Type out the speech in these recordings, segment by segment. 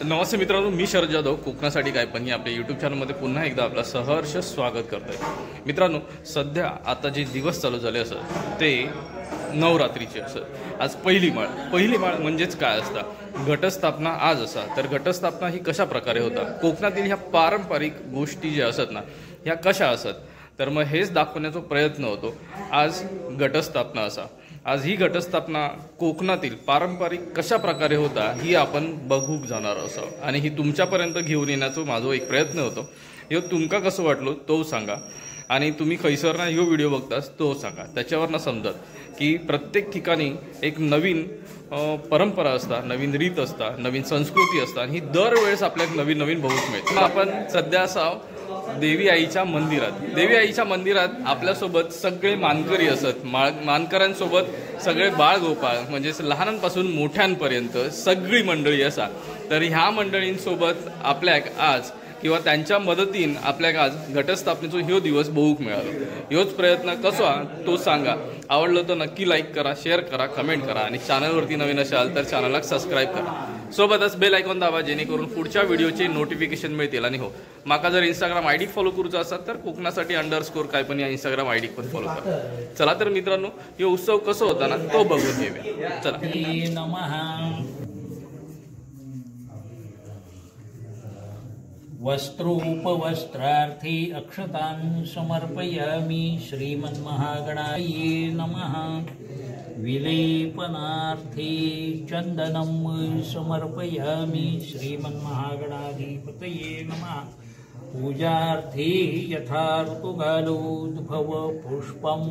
नमस्ते मित्रांनो, मी शरद जाधव कोकणासाठी काय पण आपल्या यूट्यूब चॅनलमध्ये पुन्हा एकदा आपला सहर्ष स्वागत करतोय। मित्रांनो, सध्या आता जे दिवस चालू झाले असत ते नवरात्रीचे असत। आज पहिली माळ म्हणजेच काय असतं, घटस्थापना आज असा। तर घटस्थापना ही कशा प्रकारे होता, कोकणातील ह्या पारंपरिक गोष्टी ज्या असत ना ह्या कशा असत, तर मग हेच दाखवण्याचा प्रयत्न होतो आज घटस्थापना असा। आज ही घटस्थापना कोकणातील पारंपरिक कशा प्रकारे होता ही आपण बघूक जाणार आहोत आणि ही तुमच्यापर्यंत घेऊन येण्याचा माझा एक प्रयत्न होतो। ह्यो तुमका कसं वाटलो तो सांगा आणि तुम्ही खैसरना ह्यो व्हिडिओ बघतास तो सांगा। त्याच्यावरनं समजत की प्रत्येक ठिकाणी एक नवीन परंपरा असता, नवीन रीत असता, नवीन संस्कृती असता आणि ही दरवेळेस आपल्याला नवीन नवीन बघूक मिळते। आपण सध्या असा देवी आईच्या मंदिरात आपल्यासोबत सगळे मानकरी असत। मानकऱ्यांसोबत सगळे बाळगोपाळ म्हणजे लहानांपासून मोठ्यांपर्यंत सगळी मंडळी असा। तर ह्या मंडळींसोबत आपल्याक आज किंवा त्यांच्या मदतीन आपल्याक आज घटस्थापनेचा ह्यो दिवस बघूक मिळालो। ह्योच प्रयत्न कसा तो सांगा। आवडलं तर नक्की लाईक करा, शेअर करा, कमेंट करा आणि चॅनलवरती नवीन असाल तर चॅनलला सबस्क्राईब करा। सोबतच बेल आयकॉन दाबा जेणेकरून पुढच्या व्हिडिओचे नोटिफिकेशन मिळतील। आणि हो, माका जर इंस्टाग्राम आयडी फॉलो करूचा असाल तर कोकणासाठी _ काय पण या इंस्टाग्राम आयडी पण फॉलो करा। चला तर मित्रांनो, ह्यो उत्सव कसा होता ना तो बघून घेऊया। चला। वस्त्रोपवस्त्रार्थे अक्षतान् समर्पयामि श्रीमन्महागणाय नमः। विलेपनार्थे चन्दनं समर्पयामि श्रीमन्महागणाधिपतये नमः। पूजार्थे यथा ऋतुकालोद्भव पुष्पं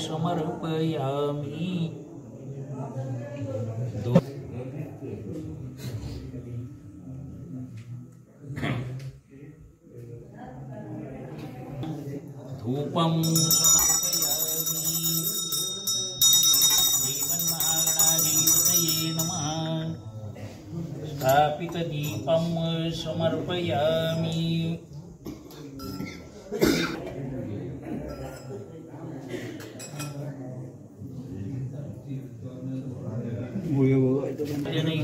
समर्पयामि। धूपं श्रीमन्महागणाधिपतये नमः। स्थापितदीपं समर्पयामि।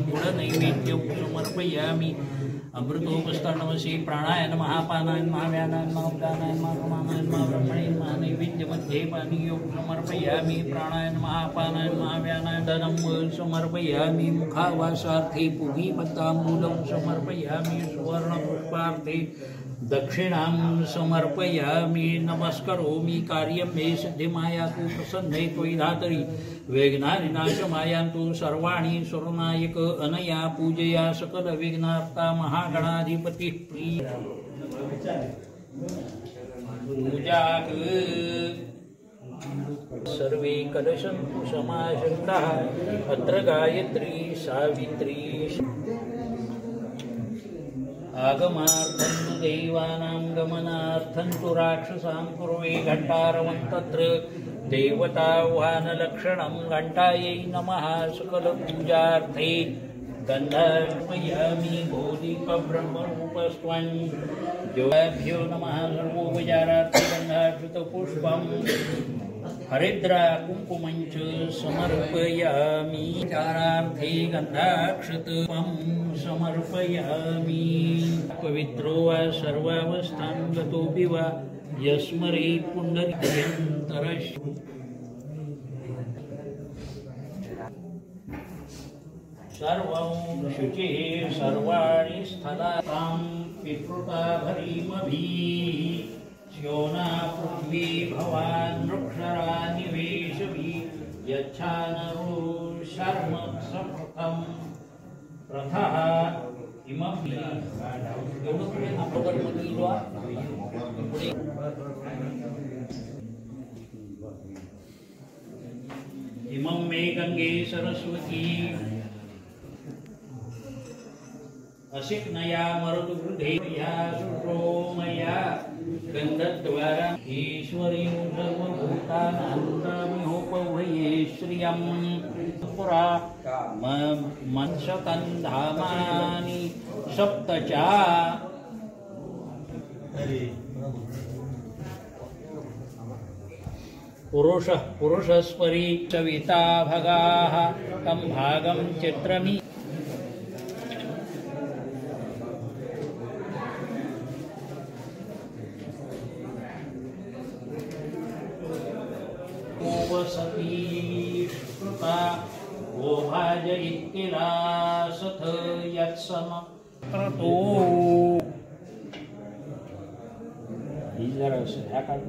गुडनैवेद्यं समर्पयामि। अमृतोपस्थानमसि प्राणाय नमः, पानाय नमः, व्यानाय नमः, उदानाय नमः, समानाय नमः, ब्रह्मणे नमः। नैवेद्यमध्ये पानीयं समर्पयामि। प्राणाय नमः, पानाय नमः, व्यानाय धनं समर्पयामि। मुखावासार्थे पुष्पताम्बूलं समर्पयामि। सुवर्णपुष्पार्थे दक्षिणां समर्पयामि। नमस्करोमि कार्यं मे सिद्धिमायातु प्रसन्ने त्वयि धातरि विघ्नानिनाशमायान्तु सर्वाणि सुरनायक अनया पूजया सकल विघ्नार्ता महागणाधिपति प्रिय। पूजाक सर्वे कलशन्तु समाश्रिताः अत्र गायत्री सावित्री। आगमार्थं तु देवानां गमनार्थं तु राक्षसां कुर्वे घण्टारवं तत्र देवताह्वानलक्षणं। घण्टायै नमः। सकलपूजार्थे गन्धार्पयामि। भूदीपब्रह्मरूपस्त्वं योगाभ्यो नमः। सर्वोपचारार्थे गन्धाक्षतपुष्पं हरिद्रा कुङ्कुमं च समर्पयामि। चारार्थे गन्धाक्षतपुष्पं समर्पयामि। पवित्रो वा सर्वावस्थां गतोऽपि वा यस्मरे पुण्डरीकान्तरश्। सर्वं शुचिः सर्वाणि स्थलातां विकृता भरीमभिः। स्योना पृथ्वी भवान् वृक्षरा निवेशभिः। यच्छानरो शर्म सप्रथं प्रथः इमं इमं मे गंगे सरस्वती असिक्नया मरुद्वृद्धेया सुषोमया गन्धद्वारा ईश्वरीं सर्वभूतानान्तमिहोपवये श्रियं पुरा मनसकन्धामानि सप्तचा। पुरुषस्परी चविता भगाः तं भागं चित्रमी सथ यत्सम क्रतो ही जरा ह्या काढ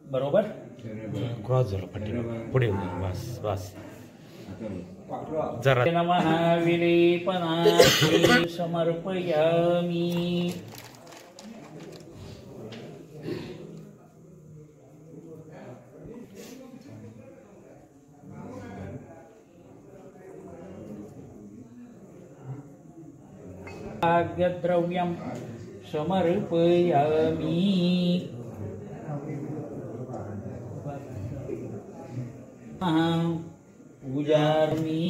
बरोबर क्रॉस झालं पट्टी पुढे बस बस जरा नमः विलेपनार्थी समर्पयामि भाग्यद्रव्यं समर्पयामि पूजामि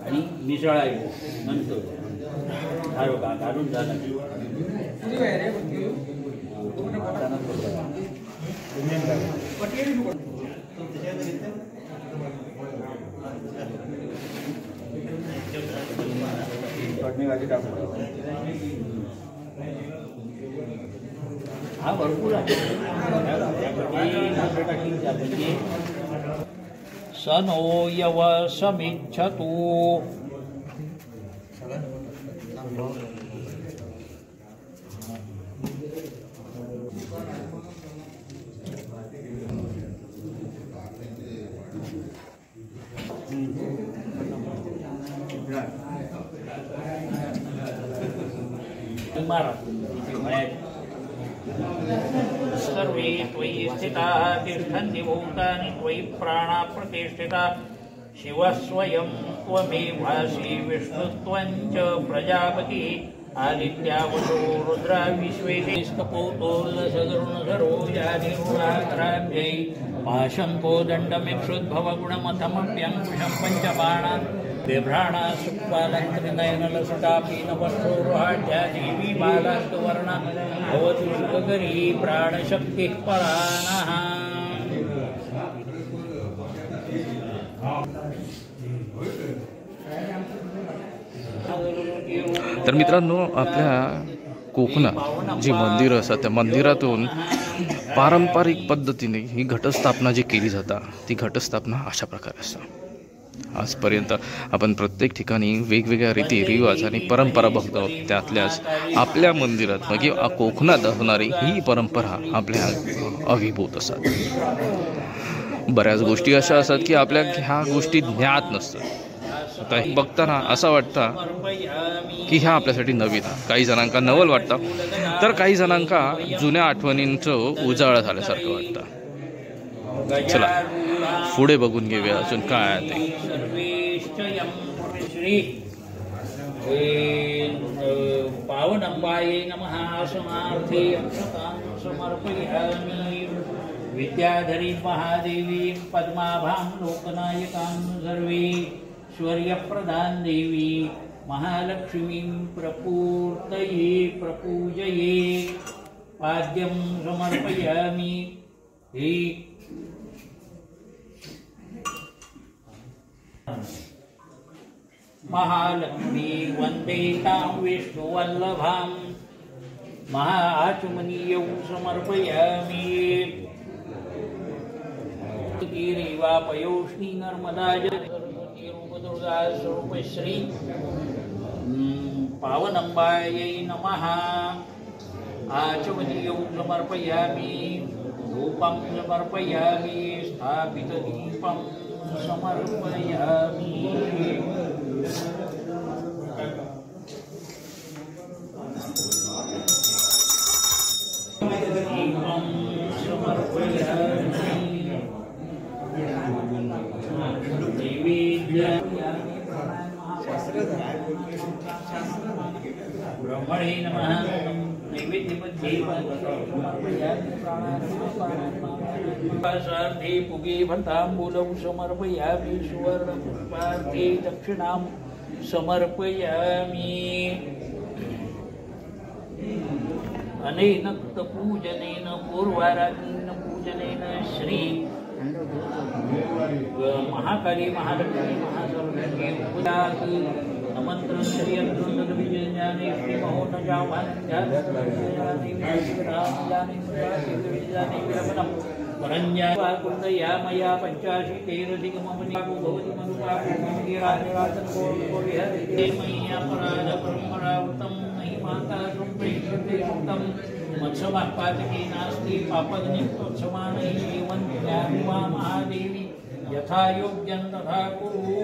आणि मिसळायला नंतर घालून झालं हा भरपूर आहे सनो यव समिच्छतु सर्वे त्वयि स्थिताः तिष्ठन्ति भूतानि त्वयि प्राणाः प्रतिष्ठिताः शिवः स्वयं त्वमेवासि विष्णुत्वं च प्रजापतिः आदित्यावसो रुद्रा विश्वे स्तपोतोल्लसगरुणधरो याधिरुणाकराब्जै पाशङ्को दण्डमिक्षुद्भवगुणमथमप्यङ्कुशं पञ्चबाणान् बिभ्राणा सुक्वालङ्कृतनयनलसुता पीनवस्त्रोरुहाढ्या देवी बालास्तुवर्णा भवतु सुखकरी प्राणशक्तिः परानः तर मित्रांनो, आपल्या कोकणात जी मंदिरं असतात त्या मंदिरातून पारंपरिक पद्धतीने ही घटस्थापना जी केली जाता ती घटस्थापना अशा प्रकारे असतात. आजपर्यंत आपण प्रत्येक ठिकाणी वेगवेगळ्या रीती रिवाज आणि परंपरा बघतो. त्यातल्याच आपल्या मंदिरात म्हणजे कोकणात होणारी ही परंपरा आपल्या अभिभूत असतात. बऱ्याच गोष्टी अशा असतात की आपल्या ह्या गोष्टी ज्ञात नसतात. आता बघताना असं वाटतं की ह्या आपल्यासाठी नवीन आहे. काही जणांका नवल वाटतं, तर काही जणांका जुन्या आठवणींचं उजाळा झाल्यासारखं वाटतं. चला पुढे बघून घेऊया अजून काय आहे ते. पावनंबाये नमः समार्थे अक्षतां समर्पयामि विद्याधरी महादेवी पद्माभां लोकनायकां सर्वेश्वर्यप्रदां देवी महालक्ष्मीं प्रपूर्तये प्रपूजये पाद्यं समर्पयामि हे महालक्ष्मी वन्दे तां विष्णुवल्लभां महाआचमनीयं समर्पयामि गिरिवापयोष्णी नर्मदा जलरूपदुर्गा स्वरूपश्री पावनंबायै नमः आचमनीयं समर्पयामि धूपं समर्पयामि स्थापितदीपं समर्पयामि दीपं समर्पयामि ब्रह्मणे नमः नैवेद्यमध्ये समर्पयामि प्राणार्थी पुगे भताम्बूलं समर्पयामि सुवर्णपुष्पार्थे दक्षिणां समर्पयामि अनेन पूजनेन पूर्वाराधनेन पूजनेन श्री महाकाली महालक्ष्मी महासरस्वती पूजाति नमन्त्रं श्री अद्वैत विजयानि श्री महोन्नजावानि विरमणं परञ्जाकुन्दया मया पञ्चाशीतेरधिकममनिको भवति मनुपाको मन्दिराजराजनकोविहरते मय्या पराधपरम्परावृतं महिमाता सम्प्रेष्यते मुक्तं मत्समपातके नास्ति पापग्नित्वत्समानैः एवं ज्ञात्वा महादेवी यथा योग्यं तथा कुरु।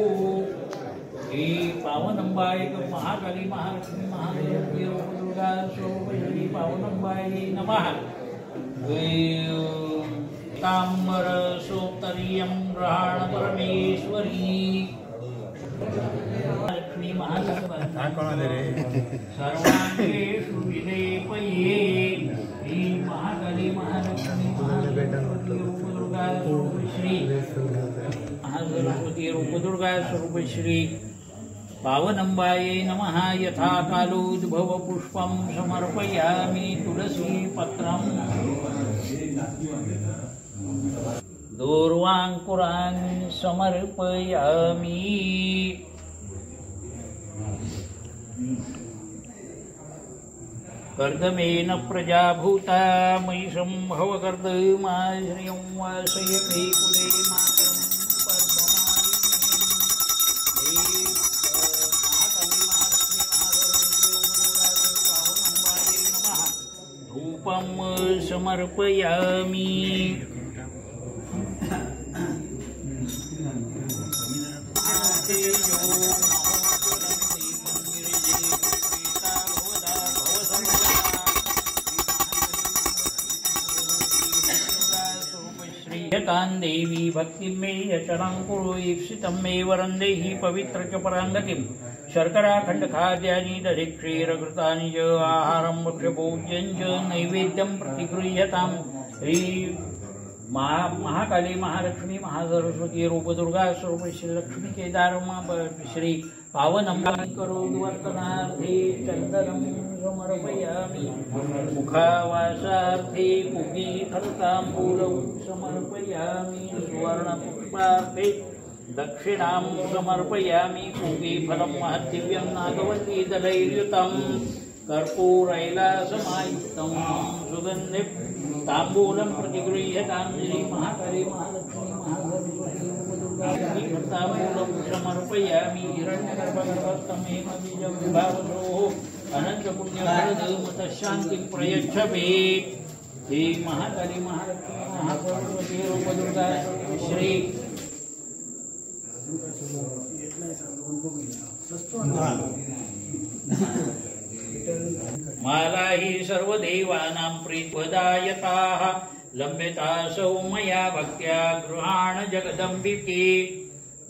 श्री पावनम्बाय महाकाली महालक्ष्मी महादेवी दुर्गा श्री पावनम्बाय नमः। ताम्बर सोत्तरीयं ग्रहाण परमेश्वरी लक्ष्मी महालक्ष्मी सर्वांगेषु विलेपये श्री महाकाली महालक्ष्मी दुर्गा श्री महासरस्वती रूप दुर्गा स्वरूप श्री पावनम्बायै नमः। यथा कालोद्भव पुष्पं समर्पयामि तुलसी पत्रम् दूर्वाङ्कुरान् समर्पयामि कर्दमेन प्रजाभूता मयि सम्भवकर्दमाश्रियं वासय मे कुले मातरं धूपं समर्पयामि। देवी भक्ति मे यचनं कुरु ईप्सितं मे वरं देहि पवित्र च पराङ्गतिं शर्कराखण्ड खाद्यानि दधि क्षीरघृतानि च आहारं वृक्षभोज्यं च नैवेद्यं प्रतिगृह्यतां। श्री महाकाली महालक्ष्मी महासरस्वती रूप दुर्गा स्वरूप श्री लक्ष्मी केदार श्री पावनम्बां करोद्वर्तनार्थे चन्दनं समर्पयामि। मुखावासार्थे पुगीफलताम्बूलं समर्पयामि। सुवर्णपुष्पार्थे दक्षिणां समर्पयामि। पूगीफलं महद्दिव्यं नागवल्लीदलैर्युतं कर्पूरैलासमायुक्तं सुगन्धि ताम्बूलं प्रतिगृह्यतां। श्री महाकाली महालक्ष्मी महासरस्वती ताम्बूलं समर्पयामि। हिरण्यगर्भगर्भस्थं हेमबीजं विभावसोः अनन्तपुण्यफलदमतशान्तिं प्रयच्छ मे। श्री महाकाली महालक्ष्मी महासरस्वती रूप दुर्गा श्री माला हि सर्वदेवानां प्रीतिवदायताः लम्ब्यतासौ मया भक्त्या गृहाण जगदम्बिके।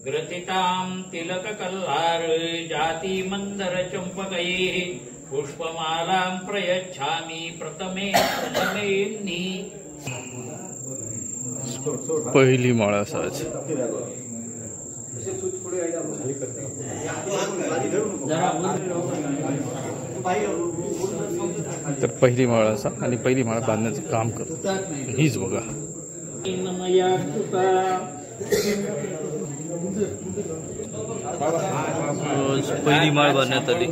ग्रथितां तिलककल्हार जाति मंदर चंपकैः पुष्पमालां प्रयच्छामि प्रथमे पहिली माळ असाच तर पहिली माळ असा आणि पहिली माळ बांधण्याचं काम करतो हीच बघा। पहिली माळ बांधण्यात आली।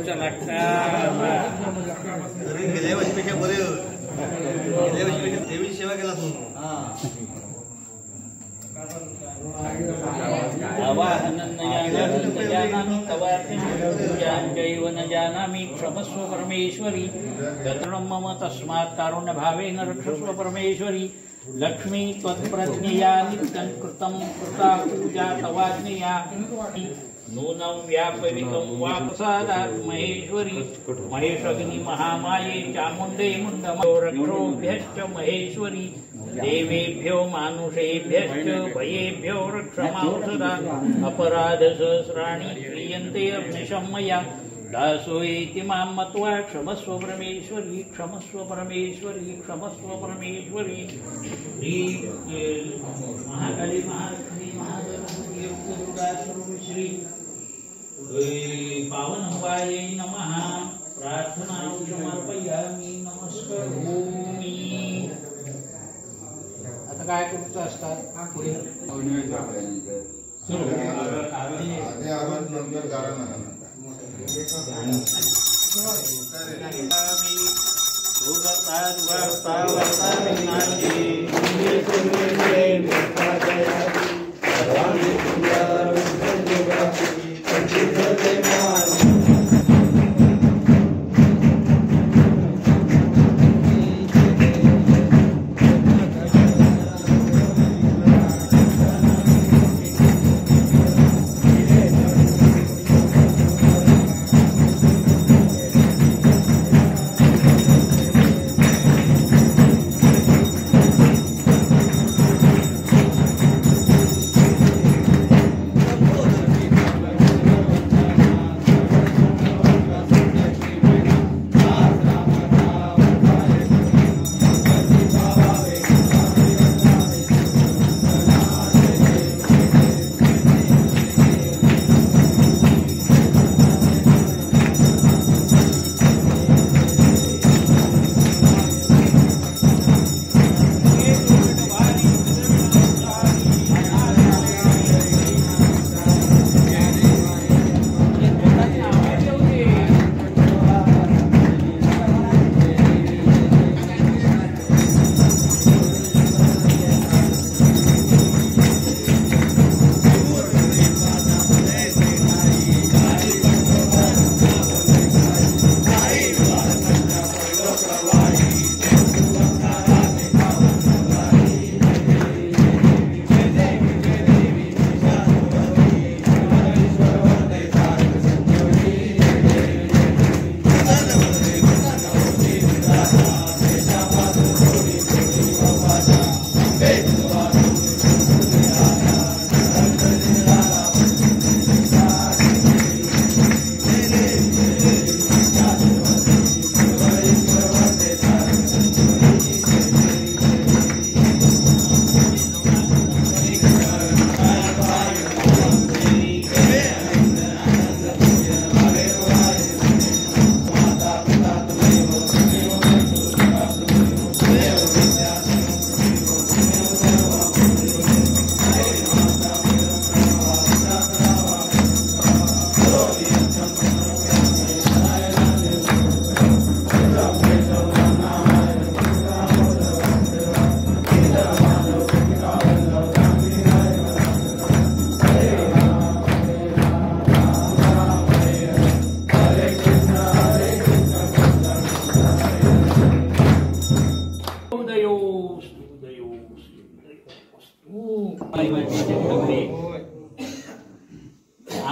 न जानामि क्षमस्व परमेश्वरी गतनं मम तस्मात् कारुण्यभावेन रक्षस्व परमेश्वरी। लक्ष्मी त्वत्प्रज्ञया नित्यं कृतं कृता पूजा तवाज्ञया नूनं व्यापवितं वा प्रसादात् महेश्वरी। महेशग्नि महामाये चामुण्डे मुण्डमो रक्षोभ्यश्च महेश्वरी। देवेभ्यो मानुषेभ्यश्च भयेभ्यो रक्ष मां सदा। अपराधसहस्राणि क्रियन्ते अग्निशं मया दासोयेति मां मत्वा क्षमस्व परमेश्वरी क्षमस्व परमेश्वरी क्षमस्व परमेश्वरी। श्री महाकाली महालक्ष्मी महागणपती दुर्गा सर्वश्री पावनंबायै नमः। प्रार्थनां समर्पयामि नमस्करोमि। आता काय करायचं असतात पुढे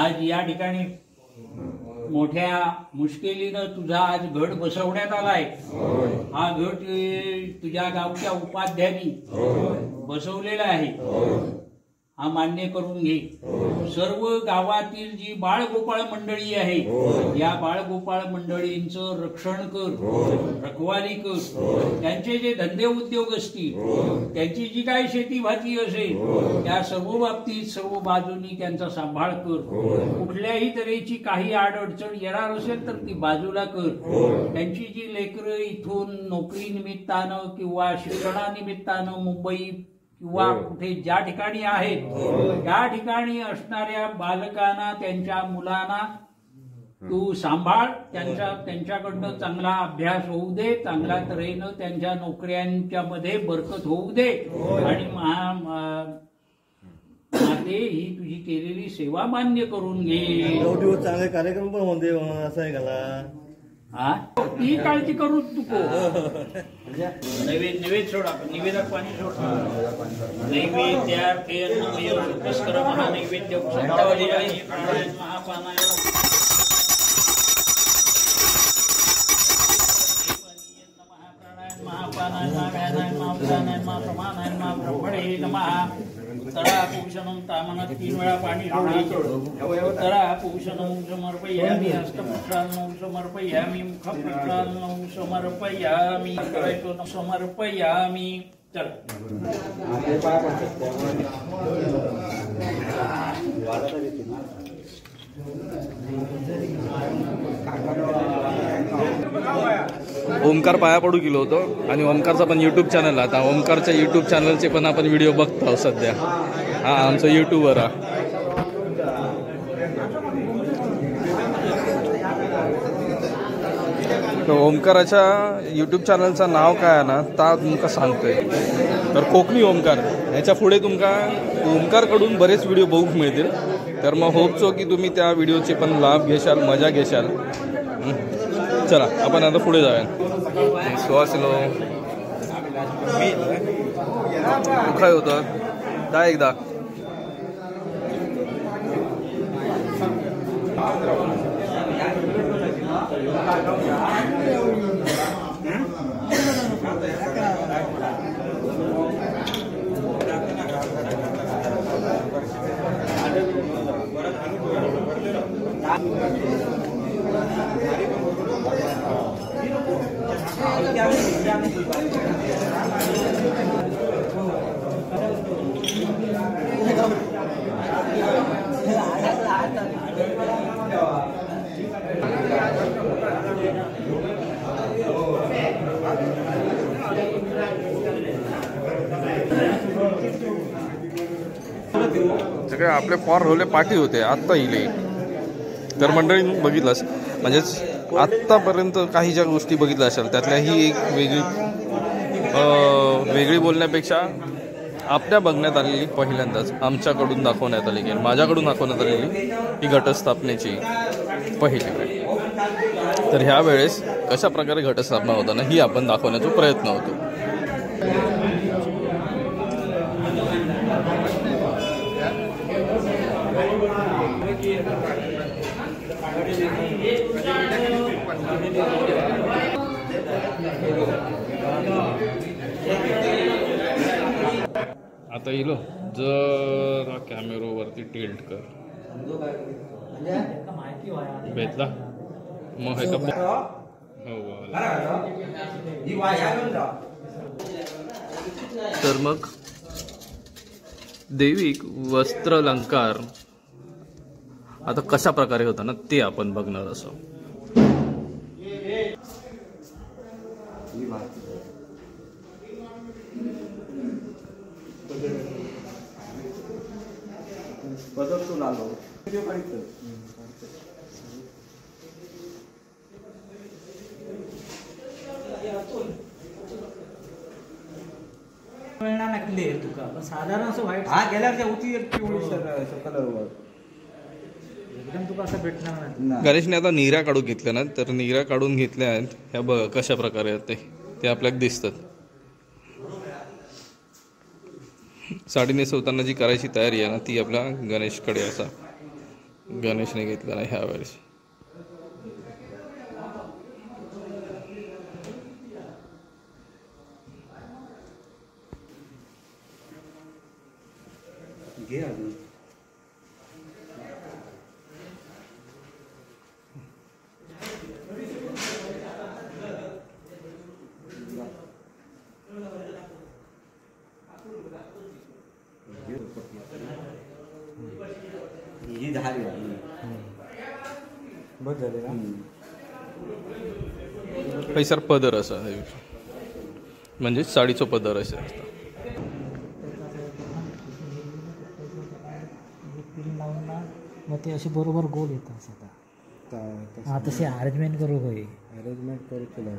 आज या ठिकाणी मोठ्या मुश्किलीनं तुझा आज घट बसवण्यात आलाय। हा घट तुझ्या गावच्या उपाध्यायांनी बसवलेला आहे, हा मान्य करून घे। सर्व गावातील जी बाळगोपाळ मंडळी आहे, या बाळगोपाळ मंडळींचं रक्षण कर, रखवाली कर। त्यांचे जे धंदे उद्योग असतील, त्यांची जी काही शेती भाती असेल, त्या सर्व बाबतीत सर्व बाजूनी त्यांचा सांभाळ कर। कुठल्याही तऱ्हेची काही अडचण येणार असेल तर ती बाजूला कर। त्यांची जी लेकरं इथून नोकरी निमित्तानं किंवा शिक्षणानिमित्तानं मुंबई किंवा कुठे ज्या ठिकाणी आहेत, त्या ठिकाणी असणाऱ्या बालकांना, त्यांच्या मुलांना तू सांभाळ। त्यांच्याकडनं चांगला अभ्यास होऊ दे, चांगल्या तऱ्हेनं त्यांच्या नोकऱ्यांच्या मध्ये बरकत होऊ दे। आणि माते ही तुझी केलेली सेवा मान्य करून घे। चांगले कार्यक्रम पण होऊन दे असं आहे का? हा, ती काळजी करू तुको। नैवेद्य सोड, आपण निवेदक पाणी सोड। नैवेद्यार्थे अन्नमय महानैवेद्य महापानाय महापानाय महाप्रमाणाय महाब्रह्मणे नमः। तडाकुशनं तामनात 3 वेळा पाणी सोडली उत्तरा पुरुषानं समर्पयामी हस्तपुष्टानं समर्पयामी मुखपुष्टानं समर्पयामी करायचो समर्पयामी. चला ओमकार पाया पडू गेलो होतो आणि ओमकारचा पण यूट्यूब चॅनल आता ओमकारच्या यूट्यूब चॅनलचे पण आपण व्हिडिओ बघतो सध्या. हा आमचं यूट्यूबर हा. तर ओमकाराच्या यूट्यूब चॅनलचं नाव काय आहे ना ता तुमका सांगतोय तर कोकणी ओमकार. ह्याच्या पुढे तुमका ओमकारकडून बरेच व्हिडिओ बघूक मिळतील. तर मग होपचो की तुम्ही त्या व्हिडिओचे पण लाभ घेशाल मजा घेशाल. चला आपण आता पुढे जाऊया. सुहासिलो काय होतं काय एकदा सगळे आपले फॉर रोले पाठी होते आत्ता इले. तर मंडळी बघितलंस म्हणजेच आत्तापर्यंत काही ज्या गोष्टी बघितल्या असाल त्यातल्या ही एक वेगळी बोलण्यापेक्षा आपल्या बघण्यात आलेली पहिल्यांदाच आमच्याकडून दाखवण्यात आली की माझ्याकडून दाखवण्यात आलेली ही घटस्थापनेची पहिली वेळ. तर ह्या वेळेस कशा प्रकारे घटस्थापना होताना ही आपण दाखवण्याचा प्रयत्न होतो. आता इलो जरा कॅमेरोवरती टिल्ट कर भेटला मग हे तर मग दैविक वस्त्रालंकार आता कशा प्रकारे होता ना ते आपण बघणार असो. तुका पण साधारण असं व्हाईट हा गेल्यावर होती एक पिवळी कलरवर एकदम तुका असं भेटणार नाही. गणेशने आता निऱ्या काढून घेतल्या ना तर निऱ्या काढून घेतल्या आहेत ह्या बघ कशा प्रकारे आहेत ते आपल्याला दिसतात. साडी नेसवताना जी करायची तयारी आहे ना ती आपल्या गणेशकडे असा गणेशने घेतला नाही ह्या वेळेस. ही धारी बघ झाले ना पैसर पदर असा म्हणजे साडीचो पदर असे असता. मग ते असे बरोबर गोल येतात आता. हा तसे अरेंजमेंट करू होई अरेंजमेंट करू तुला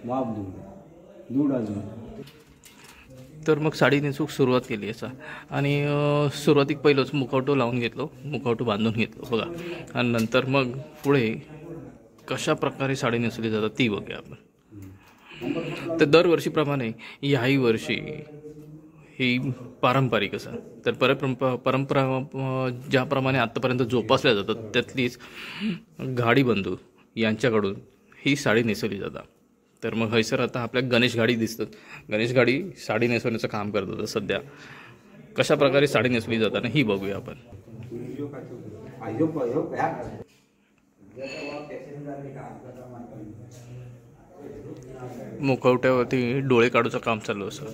वाफ दूध अजून. तर मग साडी नेसूक सुरुवात केली याचा आणि सुरुवातीक पहिलंच मुखवटो लावून घेतलो, मुखवटो बांधून घेतलो बघा. आणि नंतर मग पुढे कशा प्रकारे साडी नेसली जातात ती बघूया आपण. तर दरवर्षीप्रमाणे ह्याही वर्षी ही पारंपरिक असं तर परंपरा ज्याप्रमाणे आत्तापर्यंत जोपासल्या जातात त्यातलीच गाडी बंधू यांच्याकडून ही साडी नेसवली जातात. तर मग हैसर आता आपल्या गणेश गाडी दिसतात. गणेश गाडी साडी नेसवण्याचं काम करतात सध्या. कशा प्रकारे साडी नेसवली जाताना ही बघूया आपण. मुखवट्यावरती डोळे काढूचं काम चालू असं.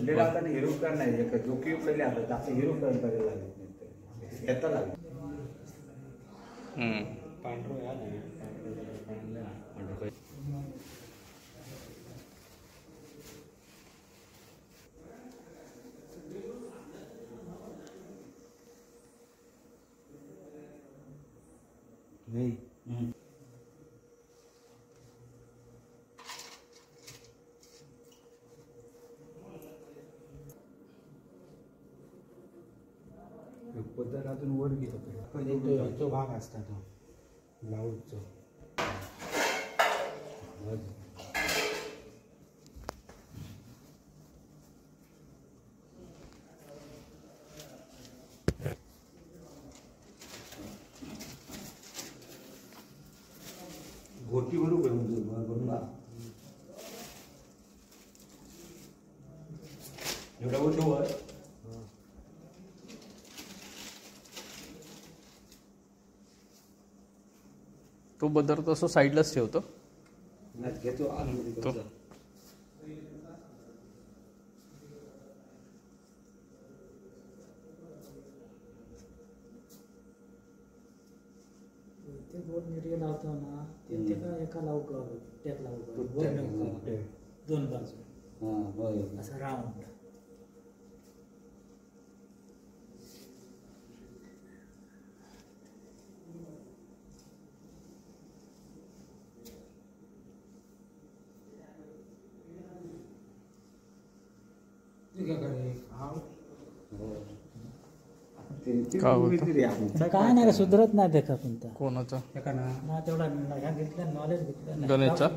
पदरातून वर घेतो तो भाग असता तो ब्लाऊजचा. घोटी बरोबर एवढा मोठं तो बदर तसं साईडलाच ठेवतो तो. ते गोल निर्य लावतो ना ते का एका लावू त्यात लावू दोन बाजू असं राऊंड. काय नाही सुधरत नाही देखा कोणता कोणाचा ना तेवढा ह्या घेतल्या नॉलेज घेतलं गणेशचा.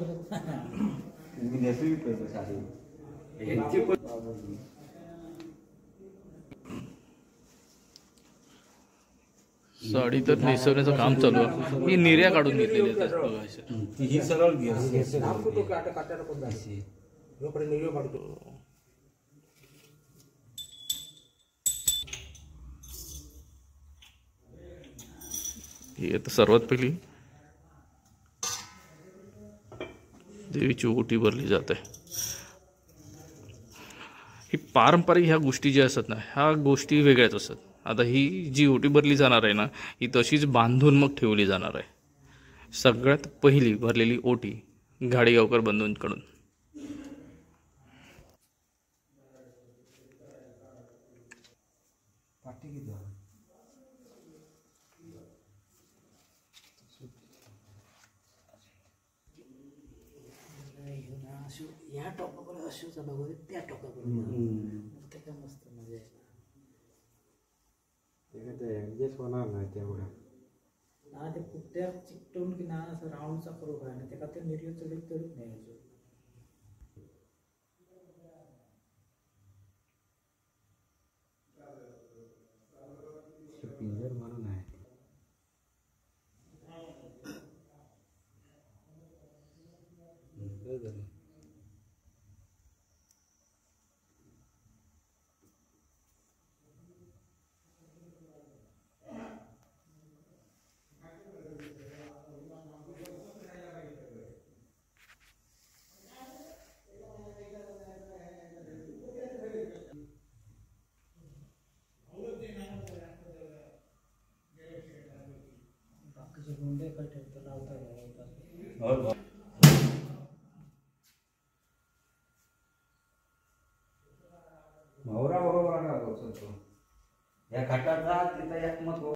साडी तर नेसवण्याचं काम चालू आहे. ही निर्या काढून घेतलेली ही सरळ ही आता सर्वात पहिली देवीची ओटी भरली जाते. ही पारंपरिक ह्या गोष्टी ज्या असतात ना ह्या गोष्टी वेगळ्याच असतात. आता ही जी ओटी भरली जाणार आहे ना ही तशीच बांधून मग ठेवली जाणार आहे. सगळ्यात पहिली भरलेली ओटी घाडेगावकर बंधूंकडून. या टोकावर अशोचा बघू त्या टोकावर ते काय मस्त मजा आहे. होणार नाही तेवढा ना ते कुठल्या चिकटवून की ना असं राऊंडचा करू काय ना ते का ते निर्योचं लेख तरीच नाही अजून. पिंजर म्हणून आहे गोंडे कटे लावता भावरा बरोबर या घाटाचा तिथं एक मत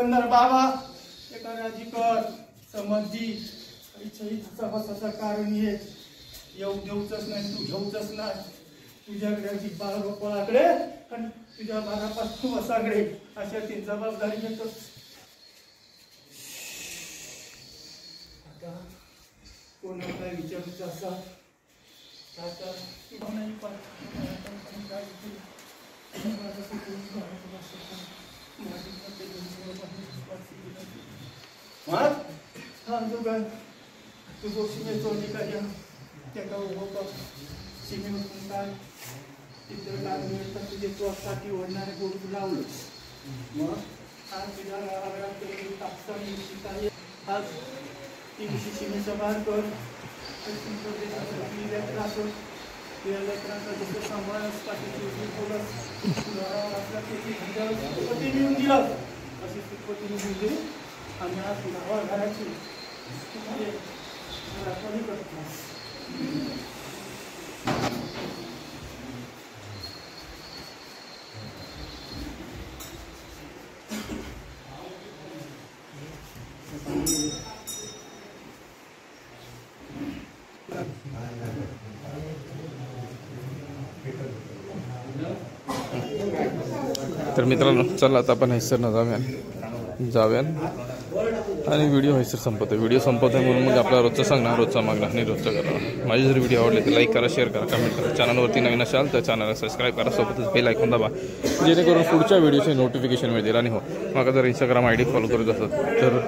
करणार बाबा एका राजीकर समजी इच्छा कारण येऊ देऊचच नाही तू घेऊचच नाही तुझ्याकडे बाळगोपाळाकडे आणि तुझ्या बाळापासून वसाकडे अशा ती जबाबदारी घेतो. आता कोणा काय विचारूच असा आता नाही हा तुझा तुझं सीमेचो निकाल त्याका उभं सीमेवरून काय तिथं काय मिळतं तुझे तुझ्यासाठी ओढणारे गोड लावलं. मग आज तुझ्या काय आज ती सीमेचा बाहेर कर लेकराचं तुझ्या लेकरांचा जसं सांभाळस पाठीची बोलस पती मिळून दिला अशी पती मिळून दिली आणि आज तुला घराची कमी करतो. तर मित्रांनो चला आता आपण हैसरनं जाऊया आणि व्हिडिओ हैसर संपवतो. व्हिडिओ संपवतोय म्हणून मग आपला रोजचं सांगणार, रोजचा मागणार आणि रोजचं करणार. माझे जर व्हिडिओ आवडले तर लाईक करा, शेअर करा, कमेंट करा. चॅनलवरती नवीन असाल तर चॅनलला सबस्क्राईब करा, सोबतच बेल आयकॉन दाबा जेणेकरून पुढच्या व्हिडिओचे नोटिफिकेशन मिळतील. आणि हो मला जर इंस्टाग्राम आय डी फॉलो करत असत तर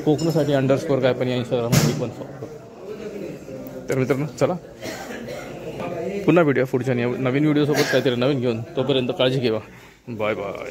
कोकणासाठी _ काय पण या इंस्टाग्राम आय डी पण फॉलो करा. तर मित्रांनो चला पुन्हा भेटूया पुढच्या नवीन व्हिडिओसोबत काहीतरी नवीन घेऊन. तोपर्यंत काळजी घ्या. Bye bye.